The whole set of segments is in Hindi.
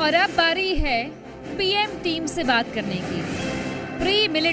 और अब बारी है पीएम टीम से बात करने की। प्री मिलिट्री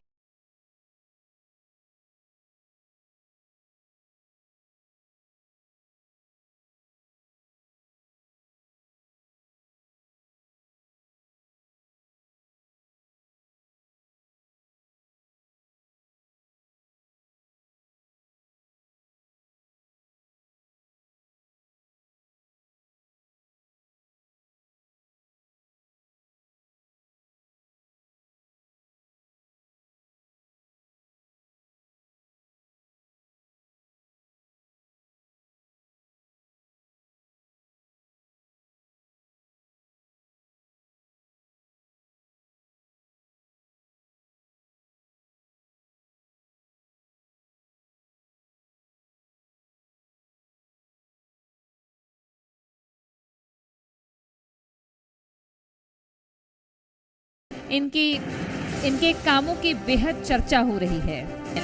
इनके कामों की बेहद चर्चा हो रही है।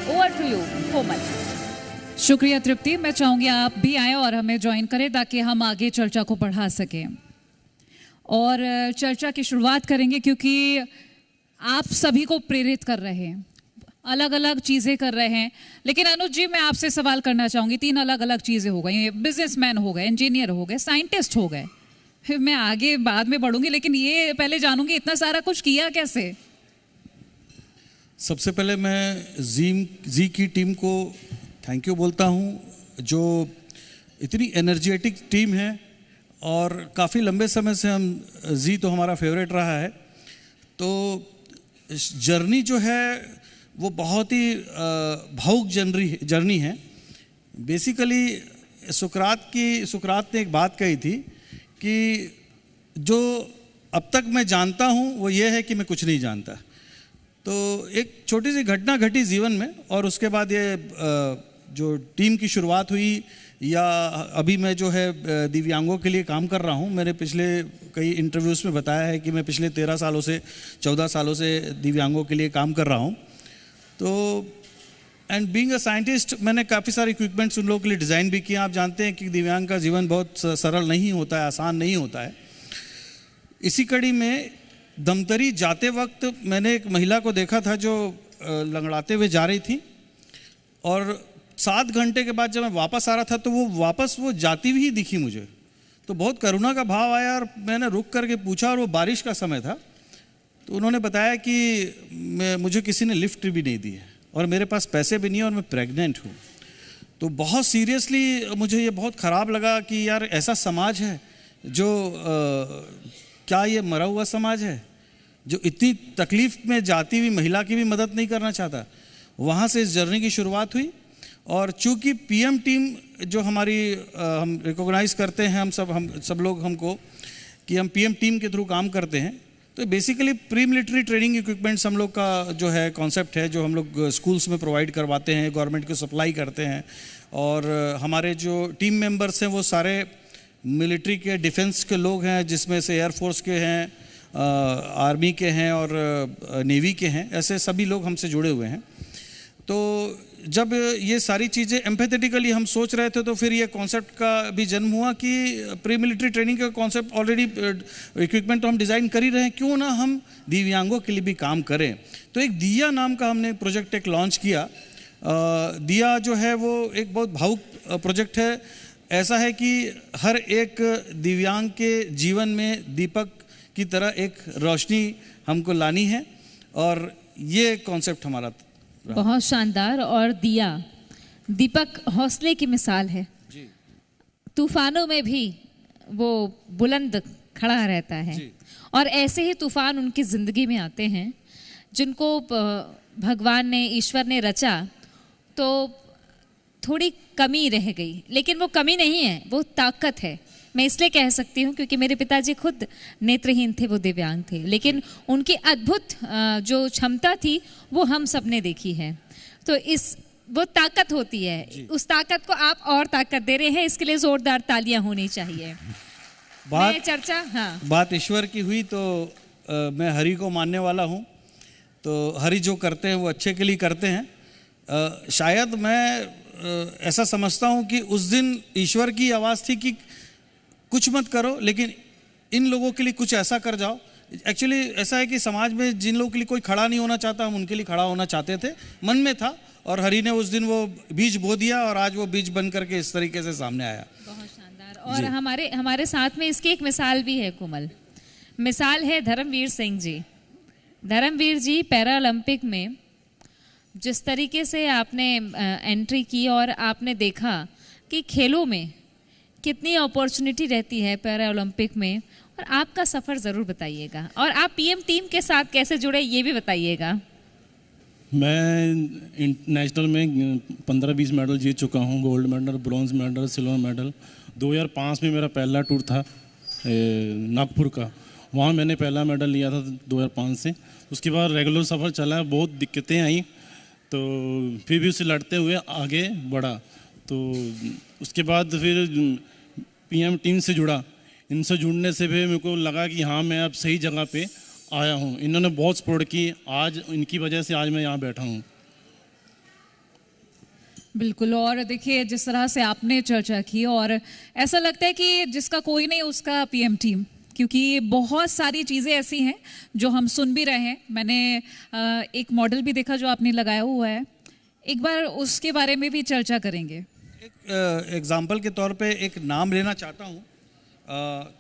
ओवर टू यू कोमल। शुक्रिया तृप्ति। मैं चाहूँगी आप भी आएँ और हमें ज्वाइन करें ताकि हम आगे चर्चा को बढ़ा सकें। और चर्चा की शुरुआत करेंगे क्योंकि आप सभी को प्रेरित कर रहे हैं, अलग अलग चीज़ें कर रहे हैं। लेकिन अनुज जी, मैं आपसे सवाल करना चाहूँगी। 3 अलग अलग चीज़ें हो गई, बिजनेसमैन हो गए, इंजीनियर हो गए, साइंटिस्ट हो गए। फिर मैं आगे बाद में बढ़ूंगी, लेकिन ये पहले जानूंगी इतना सारा कुछ किया कैसे? सबसे पहले मैं जी की टीम को थैंक यू बोलता हूँ, जो इतनी एनर्जेटिक टीम है और काफ़ी लंबे समय से हम जी तो हमारा फेवरेट रहा है। तो जर्नी जो है वो बहुत ही भावुक जर्नी है। बेसिकली सुकरात ने एक बात कही थी कि जो अब तक मैं जानता हूँ वो ये है कि मैं कुछ नहीं जानता। तो एक छोटी सी घटना घटी जीवन में और उसके बाद ये जो टीम की शुरुआत हुई, या अभी मैं जो है दिव्यांगों के लिए काम कर रहा हूँ। मैंने पिछले कई इंटरव्यूज़ में बताया है कि मैं पिछले 14 सालों से दिव्यांगों के लिए काम कर रहा हूँ। तो एंड बीइंग अ साइंटिस्ट मैंने काफ़ी सारे इक्विपमेंट्स उन लोगों के लिए डिज़ाइन भी किए। आप जानते हैं कि दिव्यांग का जीवन बहुत सरल नहीं होता है, आसान नहीं होता है। इसी कड़ी में दमतरी जाते वक्त मैंने एक महिला को देखा था जो लंगड़ाते हुए जा रही थी, और 7 घंटे के बाद जब मैं वापस आ रहा था तो वो जाती हुई दिखी मुझे। तो बहुत करुणा का भाव आया और मैंने रुक करके पूछा, और वो बारिश का समय था। तो उन्होंने बताया कि मुझे किसी ने लिफ्ट भी नहीं दी है और मेरे पास पैसे भी नहीं है और मैं प्रेग्नेंट हूँ। तो बहुत सीरियसली मुझे ये बहुत ख़राब लगा कि यार ऐसा समाज है जो क्या ये मरा हुआ समाज है जो इतनी तकलीफ़ में जाती हुई महिला की भी मदद नहीं करना चाहता। वहाँ से इस जर्नी की शुरुआत हुई। और चूँकि पीएम टीम जो हमारी हम रिकॉग्नाइज़ करते हैं, हम सब लोग हमको कि हम पीएम टीम के थ्रू काम करते हैं। तो basically pre military training equipments हम लोग का जो है कॉन्सेप्ट है, जो हम लोग स्कूल्स में प्रोवाइड करवाते हैं, गवर्नमेंट को सप्लाई करते हैं। और हमारे जो टीम मेंबर्स हैं वो सारे मिलिट्री के, डिफेंस के लोग हैं, जिसमें से एयरफोर्स के हैं, आर्मी के हैं और नेवी के हैं। ऐसे सभी लोग हमसे जुड़े हुए हैं। तो जब ये सारी चीज़ें एम्पैथेटिकली हम सोच रहे थे तो फिर ये कॉन्सेप्ट का भी जन्म हुआ कि प्री मिलिट्री ट्रेनिंग का कॉन्सेप्ट ऑलरेडी इक्विपमेंट तो हम डिज़ाइन कर ही रहे हैं, क्यों ना हम दिव्यांगों के लिए भी काम करें। तो एक दिया नाम का हमने प्रोजेक्ट एक लॉन्च किया। दिया जो है वो एक बहुत भावुक प्रोजेक्ट है। ऐसा है कि हर एक दिव्यांग के जीवन में दीपक की तरह एक रोशनी हमको लानी है, और ये कॉन्सेप्ट हमारा बहुत शानदार। और दिया दीपक हौसले की मिसाल है जी। तूफानों में भी वो बुलंद खड़ा रहता है, और ऐसे ही तूफान उनकी ज़िंदगी में आते हैं जिनको भगवान ने, ईश्वर ने रचा। तो थोड़ी कमी रह गई, लेकिन वो कमी नहीं है, वो ताकत है। मैं इसलिए कह सकती हूँ क्योंकि मेरे पिताजी खुद नेत्रहीन थे, वो दिव्यांग थे, लेकिन उनकी अद्भुत जो क्षमता थी वो हम सब ने देखी है। तो वो ताकत होती है, उस ताकत को आप और ताकत दे रहे हैं, इसके लिए जोरदार तालियां होनी चाहिए। बात ईश्वर की हुई तो मैं हरि को मानने वाला हूँ। तो हरि जो करते हैं वो अच्छे के लिए करते हैं। शायद मैं ऐसा समझता हूँ कि उस दिन ईश्वर की आवाज़ थी कि कुछ मत करो, लेकिन इन लोगों के लिए कुछ ऐसा कर जाओ। एक्चुअली ऐसा है कि समाज में जिन लोगों के लिए कोई खड़ा नहीं होना चाहता, हम उनके लिए खड़ा होना चाहते थे, मन में था, और हरि ने उस दिन वो बीज बो दिया और आज वो बीज बन करके इस तरीके से सामने आया। बहुत शानदार। और हमारे साथ में इसकी एक मिसाल भी है कोमल। मिसाल है धर्मवीर सिंह जी। धर्मवीर जी पैरा ओलंपिक में जिस तरीके से आपने एंट्री की और आपने देखा कि खेलों में कितनी अपॉर्चुनिटी रहती है पैरा ओलंपिक में, और आपका सफ़र ज़रूर बताइएगा, और आप पीएम टीम के साथ कैसे जुड़े ये भी बताइएगा। मैं नेशनल में 15-20 मेडल जीत चुका हूँ, gold medal, bronze medal, silver medal. 2005 में मेरा पहला टूर था नागपुर का, वहाँ मैंने पहला मेडल लिया था 2005 से। उसके बाद रेगुलर सफ़र चला, बहुत दिक्कतें आई, तो फिर भी उसे लड़ते हुए आगे बढ़ा। तो उसके बाद फिर पीएम टीम से जुड़ा। इनसे जुड़ने से भी मेरे को लगा कि हाँ, मैं अब सही जगह पे आया हूँ। इन्होंने बहुत सपोर्ट की, आज इनकी वजह से आज मैं यहाँ बैठा हूँ। बिल्कुल। और देखिए जिस तरह से आपने चर्चा की, और ऐसा लगता है कि जिसका कोई नहीं उसका पीएम टीम, क्योंकि बहुत सारी चीज़ें ऐसी हैं जो हम सुन भी रहे हैं। मैंने एक मॉडल भी देखा जो आपने लगाया हुआ है, एक बार उसके बारे में भी चर्चा करेंगे। एक एग्जाम्पल के तौर पे एक नाम लेना चाहता हूँ।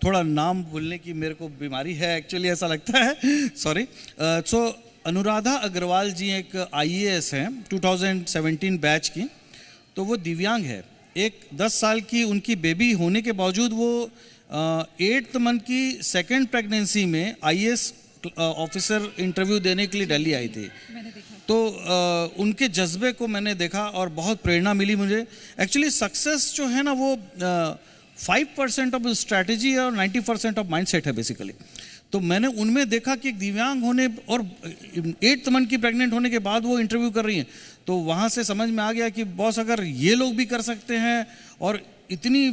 थोड़ा नाम बोलने की मेरे को बीमारी है, एक्चुअली ऐसा लगता है, सॉरी। सो अनुराधा अग्रवाल जी एक आईएएस हैं, 2017 बैच की, तो वो दिव्यांग है। एक 10 साल की उनकी बेबी होने के बावजूद वो 8th मंथ की सेकेंड प्रेगनेंसी में आईएएस ऑफिसर इंटरव्यू देने के लिए दिल्ली आई थी। तो उनके जज्बे को मैंने देखा और बहुत प्रेरणा मिली मुझे। एक्चुअली सक्सेस जो है ना, वो 5% ऑफ स्ट्रैटेजी है और 90% ऑफ माइंडसेट है बेसिकली। तो मैंने उनमें देखा कि एक दिव्यांग होने और 8th मंथ की प्रेग्नेंट होने के बाद वो इंटरव्यू कर रही हैं, तो वहाँ से समझ में आ गया कि बॉस अगर ये लोग भी कर सकते हैं और इतनी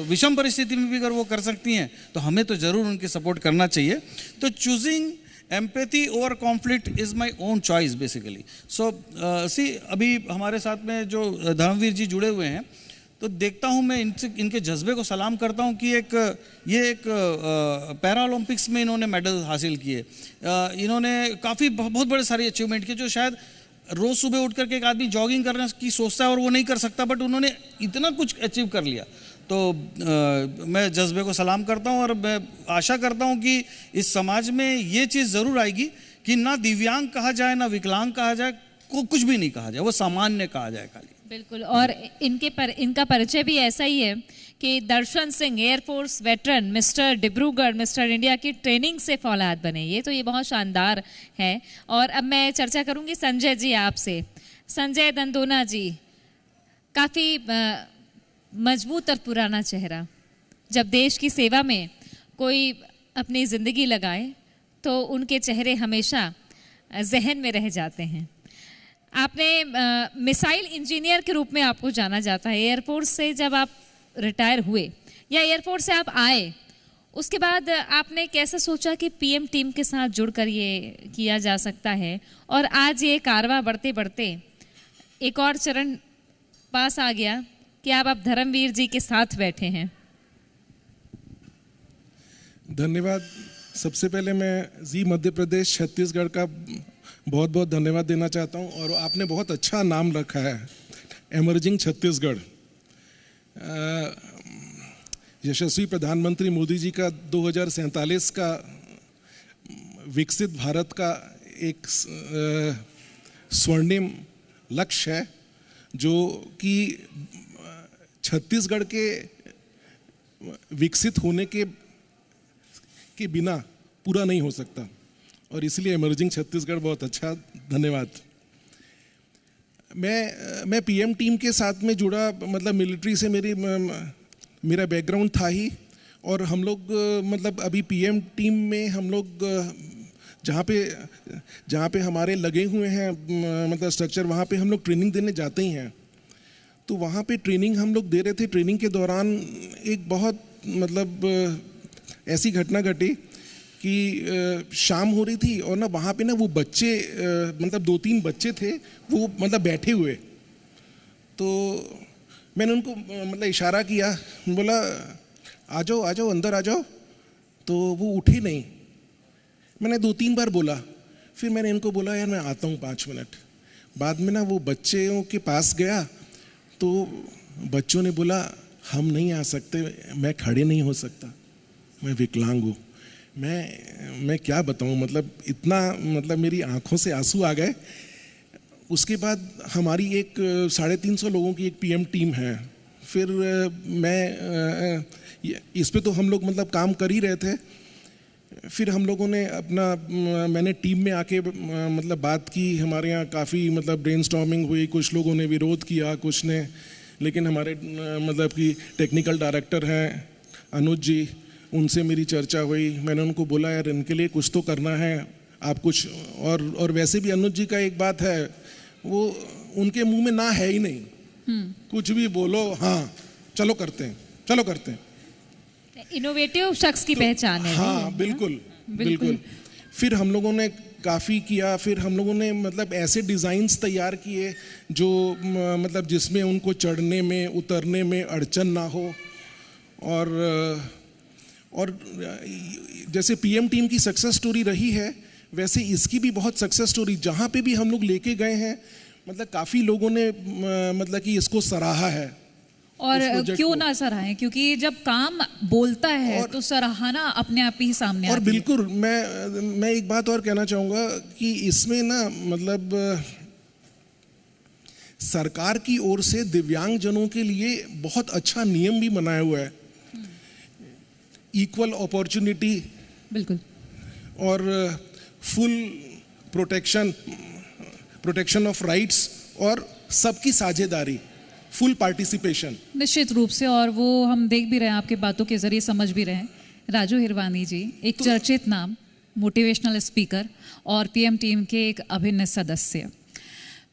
विषम परिस्थिति में भी अगर वो कर सकती हैं, तो हमें तो ज़रूर उनकी सपोर्ट करना चाहिए। तो choosing empathy over conflict is my own choice basically. So see, अभी हमारे साथ में जो धर्मवीर जी जुड़े हुए हैं, तो देखता हूँ मैं इनके जज्बे को सलाम करता हूँ कि ये एक पैरा ओलंपिक्स में इन्होंने मेडल हासिल किए। इन्होंने काफ़ी बहुत बड़े सारे अचीवमेंट किए, जो शायद रोज़ सुबह उठ करके एक आदमी जॉगिंग करने की सोचता है और वो नहीं कर सकता, बट उन्होंने इतना कुछ अचीव कर लिया। तो मैं जज्बे को सलाम करता हूँ और मैं आशा करता हूँ कि इस समाज में ये चीज़ ज़रूर आएगी कि ना दिव्यांग कहा जाए, ना विकलांग कहा जाए, कुछ भी नहीं कहा जाए, वो सामान्य कहा जाए खाली। बिल्कुल। और इनका परिचय भी ऐसा ही है कि Darshan Singh air force veteran, mister Dibrugarh, mister India की ट्रेनिंग से फौलाद बने। ये बहुत शानदार है। और अब मैं चर्चा करूंगी संजय जी आपसे। संजय दंदोना जी, काफ़ी मजबूत और पुराना चेहरा। जब देश की सेवा में कोई अपनी ज़िंदगी लगाए तो उनके चेहरे हमेशा जहन में रह जाते हैं। आपने मिसाइल इंजीनियर के रूप में आपको जाना जाता है। एयरफोर्स से जब आप रिटायर हुए या एयरफोर्स से आप आए, उसके बाद आपने कैसे सोचा कि पीएम टीम के साथ जुड़कर ये किया जा सकता है, और आज ये कारवां बढ़ते बढ़ते एक और चरण पास आ गया कि आप धर्मवीर जी के साथ बैठे हैं। धन्यवाद। सबसे पहले मैं जी मध्य प्रदेश छत्तीसगढ़ का बहुत बहुत धन्यवाद देना चाहता हूं, और आपने बहुत अच्छा नाम रखा है, एमर्जिंग छत्तीसगढ़। यशस्वी प्रधानमंत्री मोदी जी का 2047 का विकसित भारत का एक स्वर्णिम लक्ष्य है, जो कि छत्तीसगढ़ के विकसित होने के बिना पूरा नहीं हो सकता, और इसलिए इमर्जिंग छत्तीसगढ़ बहुत अच्छा। धन्यवाद। मैं पीएम टीम के साथ में जुड़ा, मतलब मिलिट्री से मेरा बैकग्राउंड था ही, और हम लोग मतलब अभी पीएम टीम में हम लोग जहाँ पे हमारे लगे हुए हैं मतलब स्ट्रक्चर, वहाँ पे हम लोग ट्रेनिंग देने जाते ही हैं। तो वहाँ पे ट्रेनिंग हम लोग दे रहे थे। ट्रेनिंग के दौरान एक बहुत मतलब ऐसी घटना घटी कि शाम हो रही थी और ना वहाँ पे ना वो बच्चे मतलब 2-3 बच्चे थे, वो मतलब बैठे हुए। तो मैंने उनको मतलब इशारा किया, बोला आ जाओ अंदर आ जाओ। तो वो उठे नहीं। मैंने 2-3 बार बोला, फिर मैंने इनको बोला यार मैं आता हूँ 5 मिनट। बाद में ना वो बच्चों के पास गया तो बच्चों ने बोला हम नहीं आ सकते, मैं खड़े नहीं हो सकता, मैं विकलांग हूँ। मैं क्या बताऊँ, मतलब इतना, मतलब मेरी आंखों से आंसू आ गए। उसके बाद हमारी एक 350 लोगों की एक पीएम टीम है। फिर मैं इस पे तो हम लोग मतलब काम कर ही रहे थे। फिर हम लोगों ने अपना, मैंने टीम में आके मतलब बात की। हमारे यहाँ काफ़ी मतलब ब्रेनस्टॉर्मिंग हुई, कुछ लोगों ने विरोध किया, कुछ ने, लेकिन हमारे मतलब कि टेक्निकल डायरेक्टर हैं अनुज जी, उनसे मेरी चर्चा हुई। मैंने उनको बोला यार इनके लिए कुछ तो करना है, आप कुछ और वैसे भी अनुज जी का एक बात है, वो उनके मुंह में ना है ही नहीं, कुछ भी बोलो हाँ चलो करते हैं, चलो करते हैं। इनोवेटिव शख्स की पहचान है। हाँ बिल्कुल बिल्कुल। फिर हम लोगों ने काफ़ी किया। फिर हम लोगों ने मतलब ऐसे डिज़ाइंस तैयार किए जो मतलब जिसमें उनको चढ़ने में उतरने में अड़चन ना हो। और जैसे पीएम टीम की सक्सेस स्टोरी रही है, वैसे इसकी भी बहुत सक्सेस स्टोरी, जहाँ पे भी हम लोग लेके गए हैं मतलब काफ़ी लोगों ने मतलब कि इसको सराहा है। और क्यों ना सराहें, क्योंकि जब काम बोलता है तो सराहना अपने आप ही सामने और आती है। बिल्कुल मैं एक बात और कहना चाहूँगा कि इसमें ना मतलब सरकार की ओर से दिव्यांग जनों के लिए बहुत अच्छा नियम भी बनाया हुआ है, इक्वल अपॉर्चुनिटी, बिल्कुल, और फुल प्रोटेक्शन ऑफ राइट्स और सबकी साझेदारी, फुल पार्टिसिपेशन। निश्चित रूप से। और वो हम देख भी रहे हैं, आपके बातों के जरिए समझ भी रहे हैं। राजू हिरवानी जी एक चर्चित नाम, मोटिवेशनल स्पीकर और पीएम टीम के एक अभिन्न सदस्य।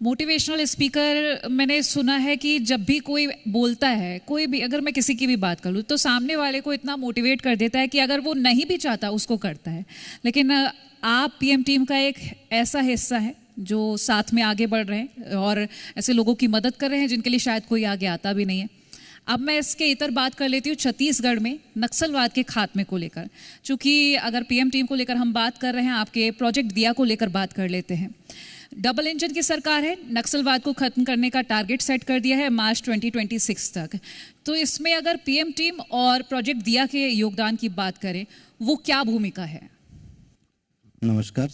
मोटिवेशनल स्पीकर, मैंने सुना है कि जब भी कोई बोलता है, कोई भी, अगर मैं किसी की भी बात करूँ तो सामने वाले को इतना मोटिवेट कर देता है कि अगर वो नहीं भी चाहता उसको करता है। लेकिन आप पीएम टीम का एक ऐसा हिस्सा है जो साथ में आगे बढ़ रहे हैं और ऐसे लोगों की मदद कर रहे हैं जिनके लिए शायद कोई आगे आता भी नहीं है। अब मैं इसके इतर बात कर लेती हूँ छत्तीसगढ़ में नक्सलवाद के खात्मे को लेकर। चूँकि अगर पीएम टीम को लेकर हम बात कर रहे हैं, आपके प्रोजेक्ट दिया को लेकर बात कर लेते हैं। डबल इंजन की सरकार है, नक्सलवाद को खत्म करने का टारगेट सेट कर दिया है मार्च 2026 तक। तो इसमें अगर पीएम टीम और प्रोजेक्ट दिया के योगदान की बात करें, वो क्या भूमिका है? नमस्कार,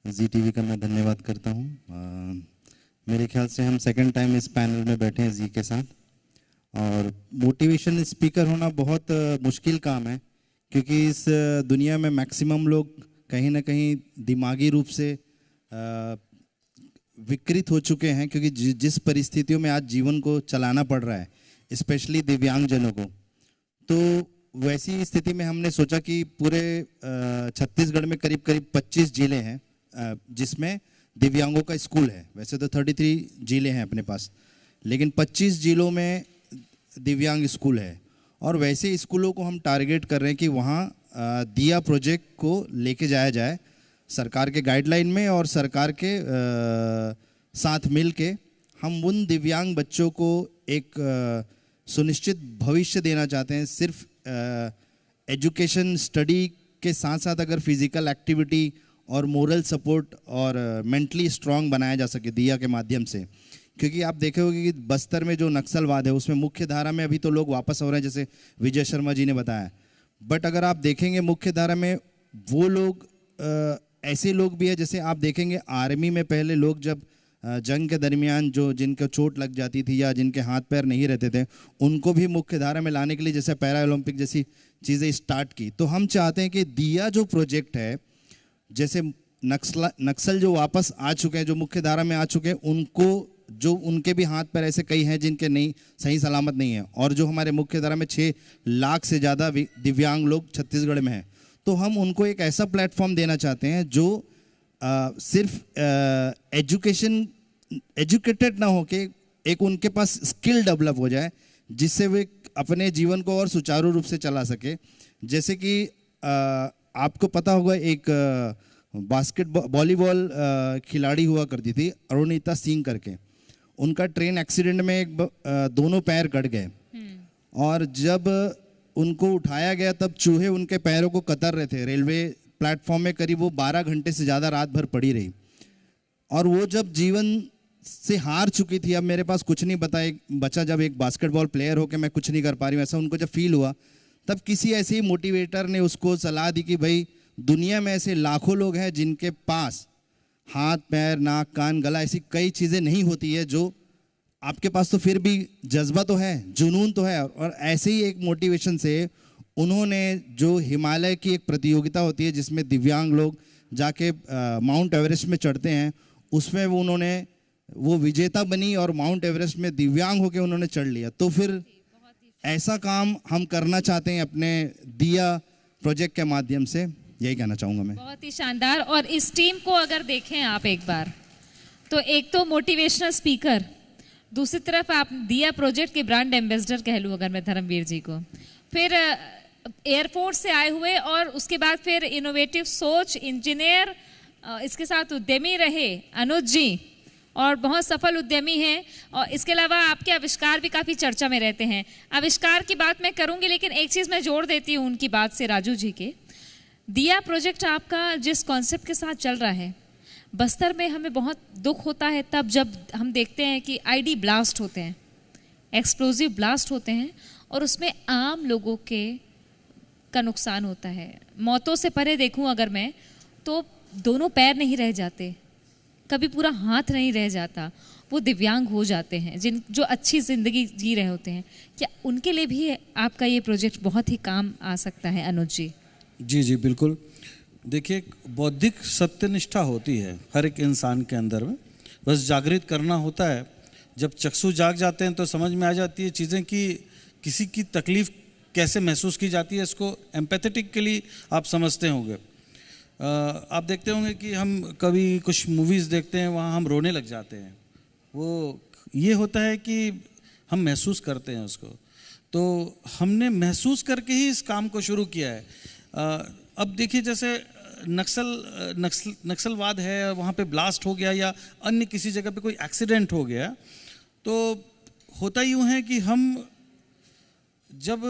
जी टीवी का मैं धन्यवाद करता हूँ। मेरे ख्याल से हम सेकंड टाइम इस पैनल में बैठे हैं जी के साथ। और मोटिवेशन स्पीकर होना बहुत मुश्किल काम है, क्योंकि इस दुनिया में मैक्सिमम लोग कहीं ना कहीं दिमागी रूप से विकृत हो चुके हैं, क्योंकि जिस परिस्थितियों में आज जीवन को चलाना पड़ रहा है, स्पेशली दिव्यांगजनों को। तो वैसी स्थिति में हमने सोचा कि पूरे छत्तीसगढ़ में करीब 25 जिले हैं जिसमें दिव्यांगों का स्कूल है। वैसे तो 33 जिले हैं अपने पास, लेकिन 25 जिलों में दिव्यांग स्कूल है। और वैसे स्कूलों को हम टारगेट कर रहे हैं कि वहाँ दिया प्रोजेक्ट को लेके जाया जाए सरकार के गाइडलाइन में, और सरकार के साथ मिल के हम उन दिव्यांग बच्चों को एक सुनिश्चित भविष्य देना चाहते हैं। सिर्फ एजुकेशन स्टडी के साथ साथ अगर फिजिकल एक्टिविटी और मोरल सपोर्ट और मेंटली स्ट्रांग बनाया जा सके दिया के माध्यम से। क्योंकि आप देखे होंगे कि बस्तर में जो नक्सलवाद है उसमें मुख्य धारा में अभी तो लोग वापस हो रहे हैं, जैसे विजय शर्मा जी ने बताया। बट अगर आप देखेंगे मुख्य धारा में वो लोग ऐसे लोग भी हैं, जैसे आप देखेंगे आर्मी में पहले लोग जब जंग के दरमियान जो जिनको चोट लग जाती थी या जिनके हाथ पैर नहीं रहते थे, उनको भी मुख्य धारा में लाने के लिए जैसे पैरा ओलंपिक जैसी चीज़ें स्टार्ट की। तो हम चाहते हैं कि दिया जो प्रोजेक्ट है, जैसे नक्सल जो वापस आ चुके हैं, जो मुख्य धारा में आ चुके हैं, उनको जो उनके भी हाथ पैर ऐसे कई हैं जिनके नहीं सही सलामत नहीं है, और जो हमारे मुख्य धारा में 6 लाख से ज़्यादा दिव्यांग लोग छत्तीसगढ़ में हैं, तो हम उनको एक ऐसा प्लेटफॉर्म देना चाहते हैं जो सिर्फ एजुकेटेड ना हो के एक उनके पास स्किल डेवलप हो जाए, जिससे वे अपने जीवन को और सुचारू रूप से चला सके। जैसे कि आपको पता होगा एक वॉलीबॉल खिलाड़ी हुआ करती थी अरुणिता सिंह करके। उनका ट्रेन एक्सीडेंट में दोनों पैर कट गए, और जब उनको उठाया गया तब चूहे उनके पैरों को कतर रहे थे। रेलवे प्लेटफॉर्म में करीब वो 12 घंटे से ज़्यादा रात भर पड़ी रही, और वो जब जीवन से हार चुकी थी, अब मेरे पास कुछ नहीं बचा, जब एक बास्केटबॉल प्लेयर हो के मैं कुछ नहीं कर पा रही हूँ, ऐसा उनको जब फील हुआ, तब किसी ऐसे ही मोटिवेटर ने उसको सलाह दी कि भाई दुनिया में ऐसे लाखों लोग हैं जिनके पास हाथ पैर नाक कान गला ऐसी कई चीज़ें नहीं होती है जो आपके पास, तो फिर भी जज्बा तो है, जुनून तो है। और ऐसे ही एक मोटिवेशन से उन्होंने जो हिमालय की एक प्रतियोगिता होती है जिसमें दिव्यांग लोग जाके माउंट एवरेस्ट में चढ़ते हैं, उसमें वो विजेता बनी और माउंट एवरेस्ट में दिव्यांग होकर उन्होंने चढ़ लिया। तो फिर ऐसा काम हम करना चाहते हैं अपने दिया प्रोजेक्ट के माध्यम से, यही कहना चाहूँगा मैं। बहुत ही शानदार। और इस टीम को अगर देखें आप एक बार, तो एक तो मोटिवेशनल स्पीकर, दूसरी तरफ आप दिया प्रोजेक्ट के ब्रांड एम्बेसडर कह लूँ अगर मैं धर्मवीर जी को, फिर एयरपोर्ट से आए हुए, और उसके बाद फिर इनोवेटिव सोच, इंजीनियर, इसके साथ उद्यमी रहे अनुज जी, और बहुत सफल उद्यमी हैं। और इसके अलावा आपके आविष्कार भी काफ़ी चर्चा में रहते हैं। आविष्कार की बात मैं करूंगी, लेकिन एक चीज़ मैं जोड़ देती हूँ उनकी बात से, राजू जी के। दिया प्रोजेक्ट आपका जिस कॉन्सेप्ट के साथ चल रहा है, बस्तर में हमें बहुत दुख होता है तब जब हम देखते हैं कि आईडी ब्लास्ट होते हैं, एक्सप्लोजिव ब्लास्ट होते हैं, और उसमें आम लोगों का नुकसान होता है। मौतों से परे देखूं अगर मैं, तो दोनों पैर नहीं रह जाते, कभी पूरा हाथ नहीं रह जाता, वो दिव्यांग हो जाते हैं जो अच्छी ज़िंदगी जी रहे होते हैं। क्या उनके लिए भी आपका ये प्रोजेक्ट बहुत ही काम आ सकता है अनुज जी? जी जी बिल्कुल। देखिए, बौद्धिक सत्यनिष्ठा होती है हर एक इंसान के अंदर में, बस जागृत करना होता है। जब चक्षु जाग जाते हैं तो समझ में आ जाती है चीज़ें कि किसी की तकलीफ़ कैसे महसूस की जाती है, इसको एम्पैथेटिकली आप समझते होंगे। आप देखते होंगे कि हम कभी कुछ मूवीज़ देखते हैं, वहाँ हम रोने लग जाते हैं। वो ये होता है कि हम महसूस करते हैं उसको, तो हमने महसूस करके ही इस काम को शुरू किया है। अब देखिए, जैसे नक्सलवाद है, वहाँ पे ब्लास्ट हो गया या अन्य किसी जगह पे कोई एक्सीडेंट हो गया, तो होता यूँ है कि हम जब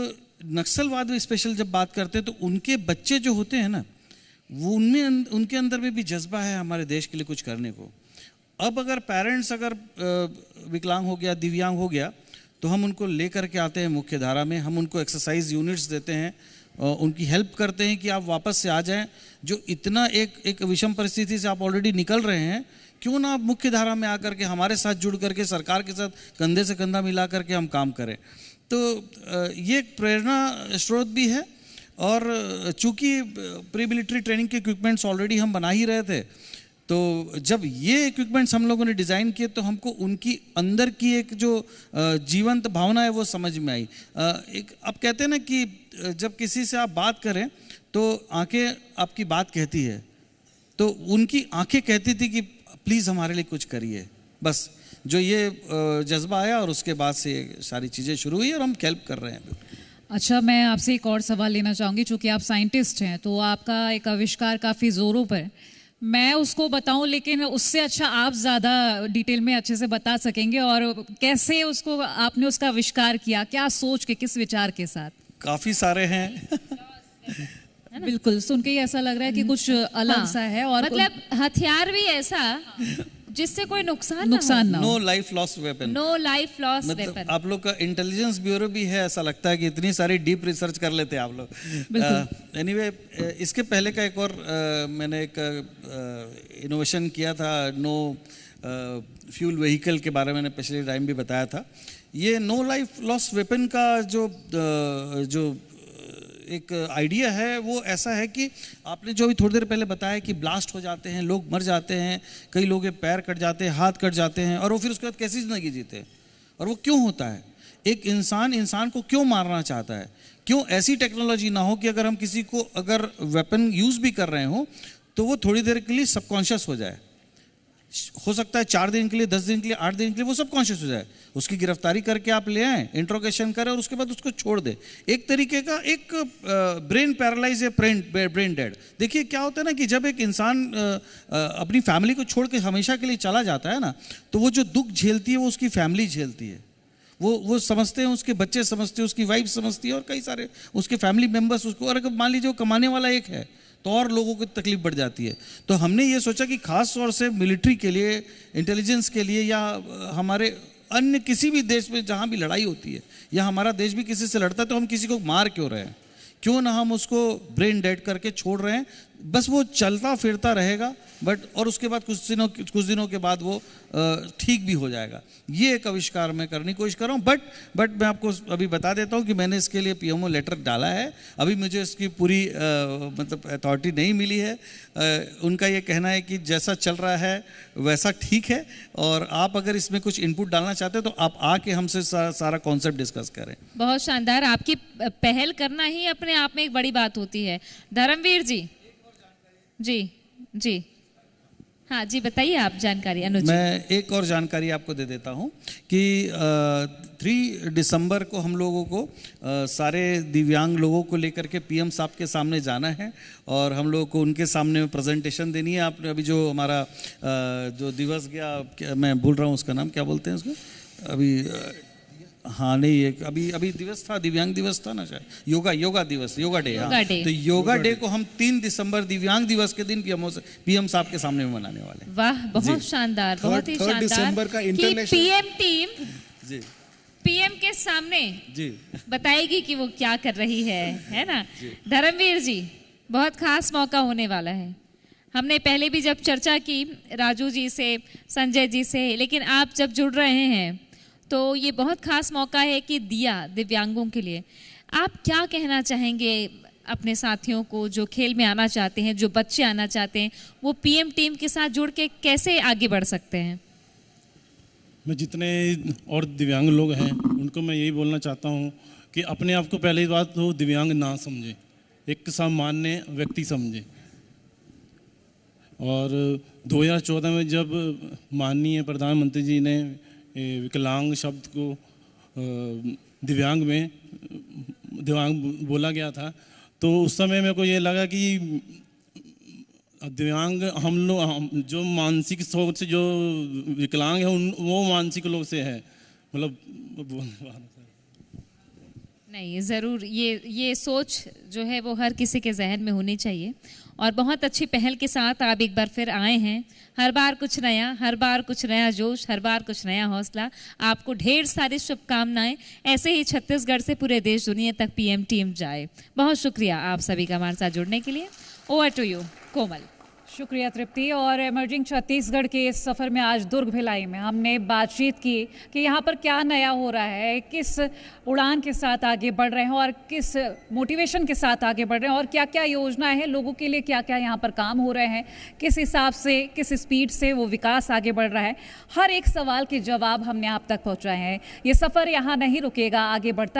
नक्सलवाद में स्पेशल जब बात करते हैं तो उनके बच्चे जो होते हैं ना, वो उनके अंदर में भी जज्बा है हमारे देश के लिए कुछ करने को। अब अगर पेरेंट्स अगर विकलांग हो गया, दिव्यांग हो गया, तो हम उनको लेकर के आते हैं मुख्य धारा में, हम उनको एक्सरसाइज यूनिट्स देते हैं, उनकी हेल्प करते हैं कि आप वापस से आ जाएं। जो इतना एक विषम परिस्थिति से आप ऑलरेडी निकल रहे हैं, क्यों ना आप मुख्य धारा में आकर के हमारे साथ जुड़ करके सरकार के साथ कंधे से कंधा मिला करके हम काम करें। तो ये एक प्रेरणा स्रोत भी है। और चूँकि प्री मिलिट्री ट्रेनिंग के इक्विपमेंट्स ऑलरेडी हम बना ही रहे थे, तो जब ये इक्विपमेंट्स हम लोगों ने डिज़ाइन किए तो हमको उनकी अंदर की एक जो जीवंत भावना है वो समझ में आई। एक आप कहते हैं ना कि जब किसी से आप बात करें तो आंखें आपकी बात कहती है, तो उनकी आंखें कहती थी कि प्लीज़ हमारे लिए कुछ करिए। बस जो ये जज्बा आया और उसके बाद से सारी चीज़ें शुरू हुई और हम हेल्प कर रहे हैं। अच्छा, मैं आपसे एक और सवाल लेना चाहूँगी। चूँकि आप साइंटिस्ट हैं तो आपका एक आविष्कार काफ़ी ज़ोरों पर, मैं उसको बताऊं लेकिन उससे अच्छा आप ज़्यादा डिटेल में अच्छे से बता सकेंगे। और कैसे उसको आपने उसका आविष्कार किया, क्या सोच के, किस विचार के साथ? काफ़ी सारे हैं। बिल्कुल, सुन के ही ऐसा लग रहा है कि कुछ अलग सा है। और मतलब हथियार भी ऐसा जिससे कोई नुकसान ना हो। No life loss weapon. No life loss weapon. आप लोग का इंटेलिजेंस ब्यूरो भी है, ऐसा लगता है कि इतनी सारी डीप रिसर्च कर लेते हैं आप लोग। एनीवे, इसके पहले का एक और मैंने एक इनोवेशन किया था, नो फ्यूल व्हीकल के बारे में मैंने पिछले टाइम भी बताया था। ये नो लाइफ लॉस वेपन का जो एक आइडिया है वो ऐसा है कि आपने जो अभी थोड़ी देर पहले बताया कि ब्लास्ट हो जाते हैं, लोग मर जाते हैं, कई लोगों के पैर कट जाते हैं, हाथ कट जाते हैं, और वो फिर उसके बाद कैसी ज़िंदगी जीते हैं। और वो क्यों होता है? एक इंसान को क्यों मारना चाहता है? क्यों ऐसी टेक्नोलॉजी ना हो कि अगर हम किसी को अगर वेपन यूज़ भी कर रहे हो तो वो थोड़ी देर के लिए सबकॉन्शियस हो जाए। हो सकता है 4 दिन के लिए, 10 दिन के लिए, 8 दिन के लिए वो सब कॉन्शियस हो जाए। उसकी गिरफ्तारी करके आप ले आए, इंट्रोगेशन करें और उसके बाद उसको छोड़ दे। एक तरीके का एक ब्रेन पैरालाइज या ब्रेन डेड। देखिए क्या होता है ना कि जब एक इंसान अपनी फैमिली को छोड़ के हमेशा के लिए चला जाता है ना, तो वो जो दुख झेलती है वो उसकी फैमिली झेलती है। वो समझते हैं, उसके बच्चे समझते हैं, उसकी वाइफ समझती है और कई सारे उसके फैमिली मेम्बर्स उसको, और अगर मान लीजिए वो कमाने वाला एक है तो और लोगों को तकलीफ बढ़ जाती है। तो हमने ये सोचा कि खास तौर से मिलिट्री के लिए, इंटेलिजेंस के लिए, या हमारे अन्य किसी भी देश में जहाँ भी लड़ाई होती है या हमारा देश भी किसी से लड़ता है, तो हम किसी को मार क्यों रहे हैं, क्यों ना हम उसको ब्रेन डेड करके छोड़ रहे हैं, बस वो चलता फिरता रहेगा बट, और उसके बाद कुछ दिनों के बाद वो ठीक भी हो जाएगा। ये एक आविष्कार मैं करने की कोशिश कर रहा हूँ। बट मैं आपको अभी बता देता हूँ कि मैंने इसके लिए पीएमओ लेटर डाला है। अभी मुझे इसकी पूरी मतलब अथॉरिटी नहीं मिली है। उनका ये कहना है कि जैसा चल रहा है वैसा ठीक है, और आप अगर इसमें कुछ इनपुट डालना चाहते हैं तो आप आके हमसे सारा कॉन्सेप्ट डिस्कस करें। बहुत शानदार, आपकी पहल करना ही अपने आप में एक बड़ी बात होती है। धर्मवीर जी, हाँ जी, बताइए आप जानकारी। अनुज, मैं एक और जानकारी आपको दे देता हूँ कि 3 दिसंबर को हम लोगों को सारे दिव्यांग लोगों को लेकर के पीएम साहब के सामने जाना है और हम लोगों को उनके सामने प्रेजेंटेशन देनी है। आपने अभी जो हमारा जो दिवस गया, मैं भूल रहा हूँ उसका नाम, क्या बोलते हैं उसको अभी, हाँ नहीं, एक अभी दिवस था, दिव्यांग दिवस था ना शायद, योगा दिवस, योगा डे। हाँ, तो योगा डे को हम 3 दिसंबर दिव्यांग दिवस के दिन पीएम साहब के सामने में मनाने वाले हैं। वाह, बहुत शानदार, बहुत ही शानदार। दिसंबर का इंटरनेशनल पीएम टीम जी पीएम के सामने जी बताएगी कि वो क्या कर रही है ना। धर्मवीर जी, बहुत खास मौका होने वाला है। हमने पहले भी जब चर्चा की राजू जी से, संजय जी से, लेकिन आप जब जुड़ रहे हैं तो ये बहुत खास मौका है कि दिया दिव्यांगों के लिए। आप क्या कहना चाहेंगे अपने साथियों को जो खेल में आना चाहते हैं, जो बच्चे आना चाहते हैं, वो पीएम टीम के साथ जुड़ के कैसे आगे बढ़ सकते हैं? मैं जितने और दिव्यांग लोग हैं उनको मैं यही बोलना चाहता हूँ कि अपने आप को पहली बात तो दिव्यांग ना समझे, एक सामान्य व्यक्ति समझे। और 2014 में जब माननीय प्रधानमंत्री जी ने विकलांग शब्द को दिव्यांग बोला गया था, तो उस समय मेरे को ये लगा कि दिव्यांग हम लोग जो मानसिक सोच से जो विकलांग है वो मानसिक लोग से है, मतलब नहीं, ज़रूर ये सोच जो है वो हर किसी के जहन में होनी चाहिए। और बहुत अच्छी पहल के साथ आप एक बार फिर आए हैं। हर बार कुछ नया, हर बार कुछ नया जोश, हर बार कुछ नया हौसला। आपको ढेर सारी शुभकामनाएं। ऐसे ही छत्तीसगढ़ से पूरे देश दुनिया तक पीएम टीम जाए। बहुत शुक्रिया आप सभी का हमारे साथ जुड़ने के लिए। ओवर टू यू कोमल। शुक्रिया तृप्ति। और इमर्जिंग छत्तीसगढ़ के इस सफ़र में आज दुर्ग भिलाई में हमने बातचीत की कि यहाँ पर क्या नया हो रहा है, किस उड़ान के साथ आगे बढ़ रहे हैं और किस मोटिवेशन के साथ आगे बढ़ रहे हैं, और क्या क्या योजना है लोगों के लिए, क्या क्या यहाँ पर काम हो रहे हैं, किस हिसाब से, किस स्पीड से वो विकास आगे बढ़ रहा है। हर एक सवाल के जवाब हमने आप तक पहुँचाए हैं। ये सफ़र यहाँ नहीं रुकेगा, आगे बढ़ता